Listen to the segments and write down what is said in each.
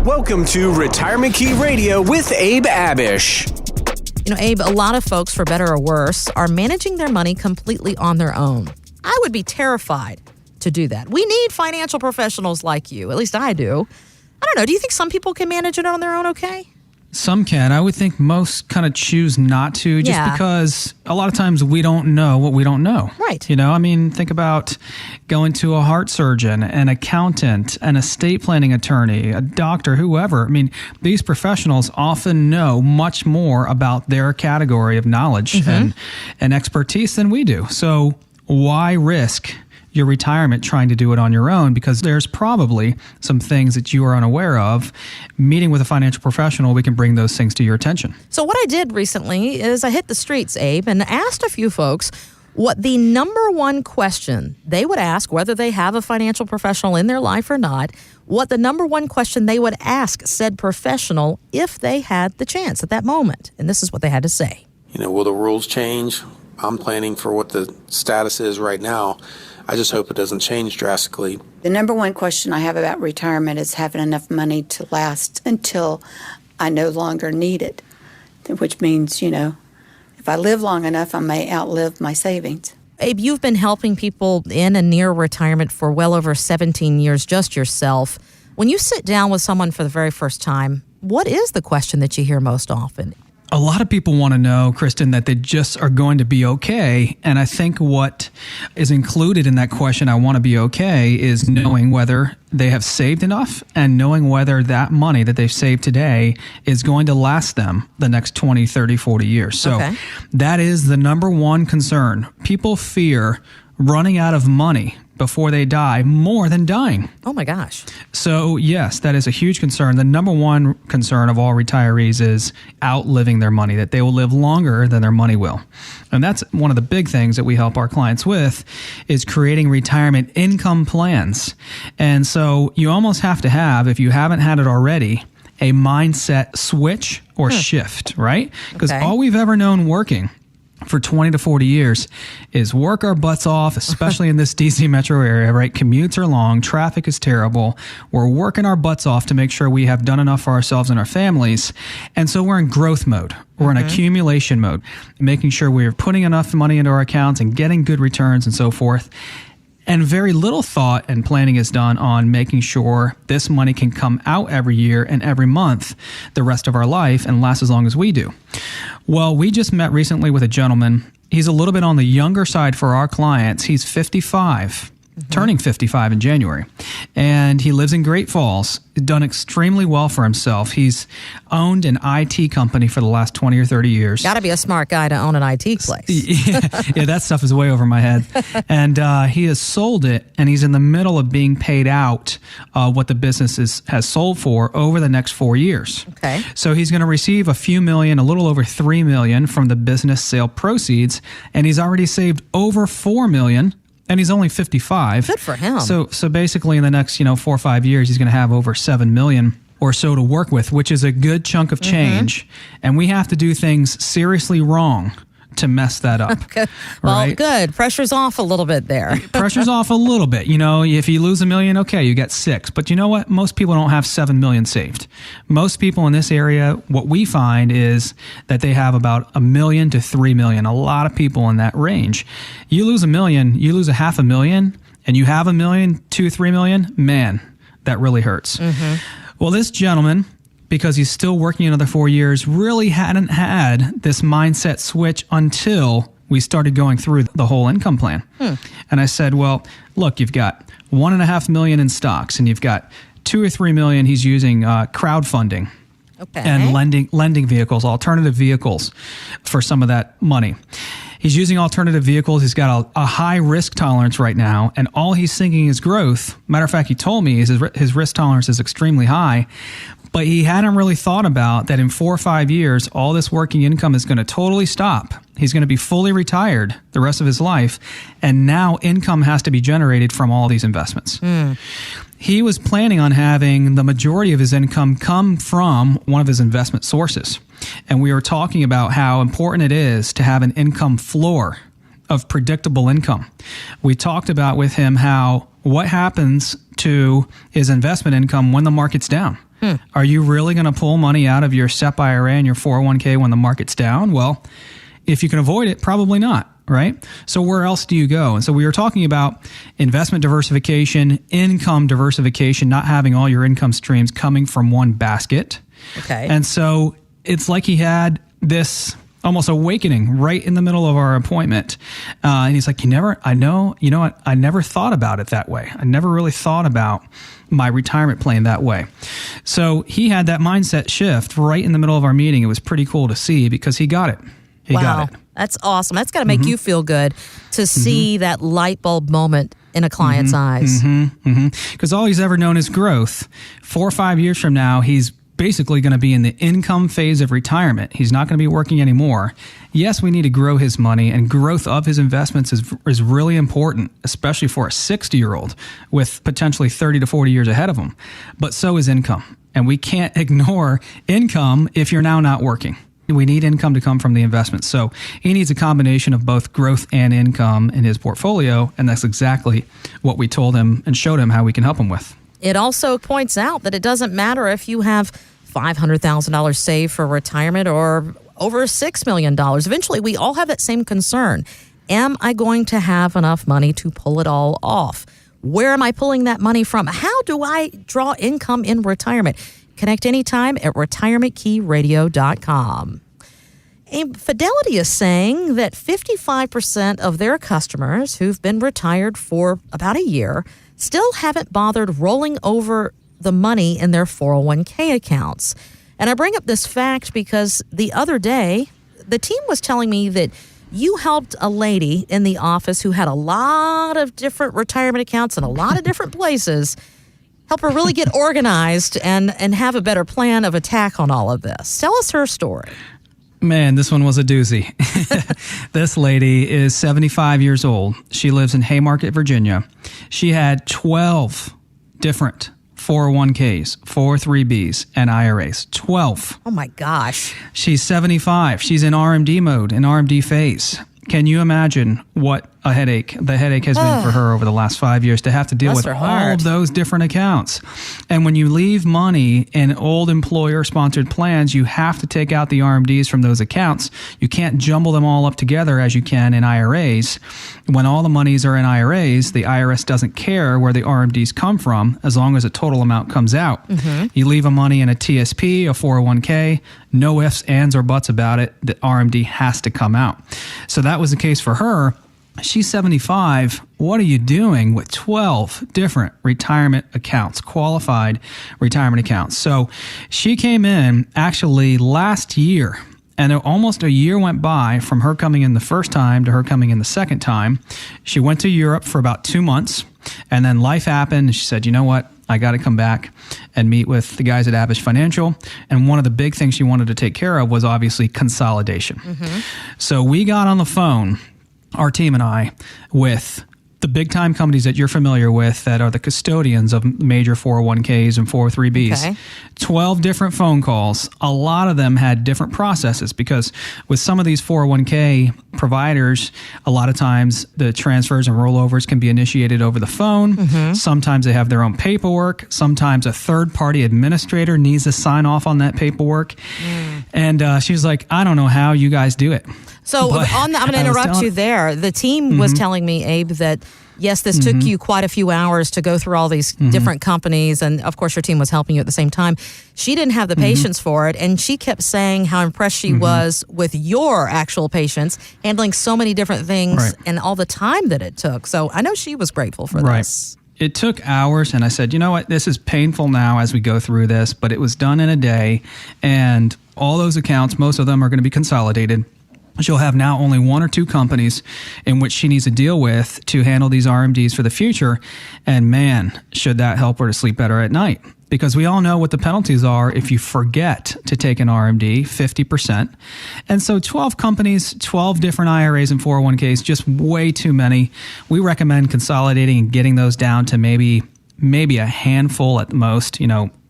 Welcome to Retirement Key Radio with Abe Abish. You know, Abe, a lot of folks, for better or worse, are managing their money completely on their own. I would be terrified to do that. We need financial professionals like you. At least I do. I don't know. Do you think some people can manage it on their own okay? Some can. I would think most kind of choose not to just because a lot of times we don't know what we don't know. Right. You know, I mean, think about going to a heart surgeon, an accountant, an estate planning attorney, a doctor, whoever. I mean, these professionals often know much more about their category of knowledge and expertise than we do. So why risk your retirement trying to do it on your own, because there's probably some things that you are unaware of. Meeting with a financial professional, we can bring those things to your attention. So what I did recently is I hit the streets, Abe, and asked a few folks what the number one question they would ask, whether they have a financial professional in their life or not, what the number one question they would ask said professional if they had the chance at that moment. And this is what they had to say. You know, will the rules change? I'm planning for what the status is right now. I just hope it doesn't change drastically. The number one question I have about retirement is having enough money to last until I no longer need it, which means, you know, if I live long enough, I may outlive my savings. Abe, you've been helping people in and near retirement for well over 17 years, just yourself. When you sit down with someone for the very first time, what is the question that you hear most often? A lot of people want to know, Kristen, that they just are going to be okay. And I think what is included in that question, I want to be okay, is knowing whether they have saved enough and knowing whether that money that they've saved today is going to last them the next 20, 30, 40 years. So that is the number one concern. People fear running out of money before they die more than dying. Oh my gosh. So yes, that is a huge concern. The number one concern of all retirees is outliving their money, that they will live longer than their money will. And that's one of the big things that we help our clients with, is creating retirement income plans. And so you almost have to have, if you haven't had it already, a mindset switch or shift, right? Because all we've ever known working for 20 to 40 years is work our butts off, especially in this DC metro area, right? Commutes are long, traffic is terrible. We're working our butts off to make sure we have done enough for ourselves and our families. And so we're in growth mode. We're in accumulation mode, making sure we're putting enough money into our accounts and getting good returns and so forth. And very little thought and planning is done on making sure this money can come out every year and every month the rest of our life and last as long as we do. Well, we just met recently with a gentleman. He's a little bit on the younger side for our clients. He's 55, turning 55 in January. And he lives in Great Falls, done extremely well for himself. He's owned an IT company for the last 20 or 30 years. Got to be a smart guy to own an IT place. Yeah, that stuff is way over my head. And he has sold it, and he's in the middle of being paid out what the business has sold for over the next 4 years. Okay. So he's going to receive a few million, a little over $3 million from the business sale proceeds, and he's already saved over $4 million. And he's only 55. Good for him. So basically in the next, 4 or 5 years, he's going to have over $7 million or so to work with, which is a good chunk of change. And we have to do things seriously wrong to mess that up. Okay. Well, good. Pressure's off a little bit there. Pressure's off a little bit. If you lose $1 million, okay, you get 6. But you know what? Most people don't have $7 million saved. Most people in this area, what we find is that they have about $1 million to $3 million. A lot of people in that range. You lose $1 million, you lose $500,000, and you have $1 million, $2, $3 million. Man, that really hurts. Well, this gentleman, because he's still working another 4 years, really hadn't had this mindset switch until we started going through the whole income plan. And I said, well, look, you've got $1.5 million in stocks, and you've got $2 or $3 million he's using crowdfunding and lending vehicles, alternative vehicles for some of that money. He's using alternative vehicles. He's got a high risk tolerance right now, and all he's thinking is growth. Matter of fact, he told me his risk tolerance is extremely high. But he hadn't really thought about that in 4 or 5 years, all this working income is going to totally stop. He's going to be fully retired the rest of his life. And now income has to be generated from all these investments. He was planning on having the majority of his income come from one of his investment sources. And we were talking about how important it is to have an income floor of predictable income. We talked about with him what happens to his investment income when the market's down. Are you really going to pull money out of your SEP IRA and your 401k when the market's down? Well, if you can avoid it, probably not, right? So where else do you go? And so we were talking about investment diversification, income diversification, not having all your income streams coming from one basket. Okay. And so it's like he had this almost awakening right in the middle of our appointment. And he's like, you know what? I never thought about it that way. I never really thought about my retirement plan that way. So he had that mindset shift right in the middle of our meeting. It was pretty cool to see because he got it. He got it. That's awesome. That's got to make you feel good to see that light bulb moment in a client's eyes. Because all he's ever known is growth. 4 or 5 years from now, he's basically going to be in the income phase of retirement. He's not going to be working anymore. Yes, we need to grow his money, and growth of his investments is really important, especially for a 60-year-old with potentially 30 to 40 years ahead of him. But so is income. And we can't ignore income if you're now not working. We need income to come from the investments. So he needs a combination of both growth and income in his portfolio, and that's exactly what we told him and showed him how we can help him with. It also points out that it doesn't matter if you have $500,000 saved for retirement or over $6 million. Eventually, we all have that same concern. Am I going to have enough money to pull it all off? Where am I pulling that money from? How do I draw income in retirement? Connect anytime at retirementkeyradio.com. Fidelity is saying that 55% of their customers who've been retired for about a year still haven't bothered rolling over the money in their 401k accounts. And I bring up this fact because the other day, the team was telling me that you helped a lady in the office who had a lot of different retirement accounts in a lot of different places, help her really get organized and have a better plan of attack on all of this. Tell us her story. Man, this one was a doozy. This lady is 75 years old. She lives in Haymarket, Virginia. She had 12 different 401ks, 403bs, and IRAs. 12. Oh my gosh. She's 75. She's in RMD mode, in RMD phase. Can you imagine what the headache has been for her over the last 5 years to have to deal with all of those different accounts? And when you leave money in old employer-sponsored plans, you have to take out the RMDs from those accounts. You can't jumble them all up together as you can in IRAs. When all the monies are in IRAs, the IRS doesn't care where the RMDs come from as long as the total amount comes out. You leave a money in a TSP, a 401k, no ifs, ands, or buts about it. The RMD has to come out. So that was the case for her. She's 75. What are you doing with 12 different retirement accounts, qualified retirement accounts? So she came in actually last year, and almost a year went by from her coming in the first time to her coming in the second time. She went to Europe for about 2 months, and then life happened. And she said, you know what? I got to come back and meet with the guys at Abish Financial. And one of the big things she wanted to take care of was obviously consolidation. So we got on the phone, our team and I, with the big time companies that you're familiar with that are the custodians of major 401ks and 403bs. Okay. 12 different phone calls. A lot of them had different processes because with some of these 401k providers, a lot of times the transfers and rollovers can be initiated over the phone. Sometimes they have their own paperwork. Sometimes a third party administrator needs to sign off on that paperwork. And she was like, I don't know how you guys do it. So I'm going to interrupt you there. The team was telling me, Abe, that yes, this took you quite a few hours to go through all these different companies. And of course, your team was helping you at the same time. She didn't have the patience for it. And she kept saying how impressed she was with your actual patience, handling so many different things and all the time that it took. So I know she was grateful for this. It took hours, and I said, you know what, this is painful now as we go through this, but it was done in a day. And all those accounts, most of them are going to be consolidated. She'll have now only 1 or 2 companies in which she needs to deal with to handle these RMDs for the future. And man, should that help her to sleep better at night. Because we all know what the penalties are if you forget to take an RMD, 50%. And so 12 companies, 12 different IRAs and 401ks, just way too many. We recommend consolidating and getting those down to maybe a handful at the most,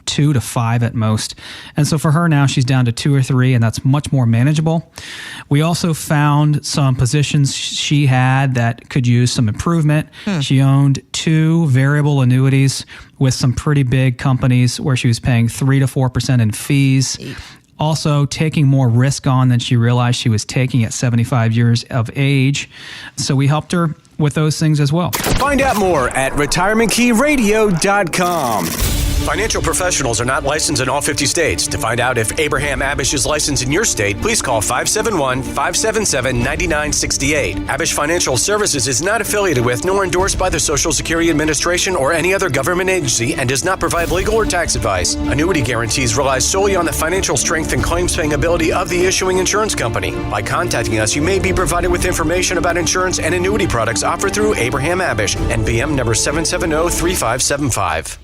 2 2 to 5 at most. And so for her now, she's down to 2 or 3, and that's much more manageable. We also found some positions she had that could use some improvement. She owned 2 variable annuities with some pretty big companies where she was paying 3 to 4% in fees. Also taking more risk on than she realized she was taking at 75 years of age. So we helped her with those things as well. Find out more at retirementkeyradio.com. Financial professionals are not licensed in all 50 states. To find out if Abraham Abish is licensed in your state, please call 571-577-9968. Abish Financial Services is not affiliated with nor endorsed by the Social Security Administration or any other government agency and does not provide legal or tax advice. Annuity guarantees rely solely on the financial strength and claims-paying ability of the issuing insurance company. By contacting us, you may be provided with information about insurance and annuity products offered through Abraham Abish, NBM number 7703575.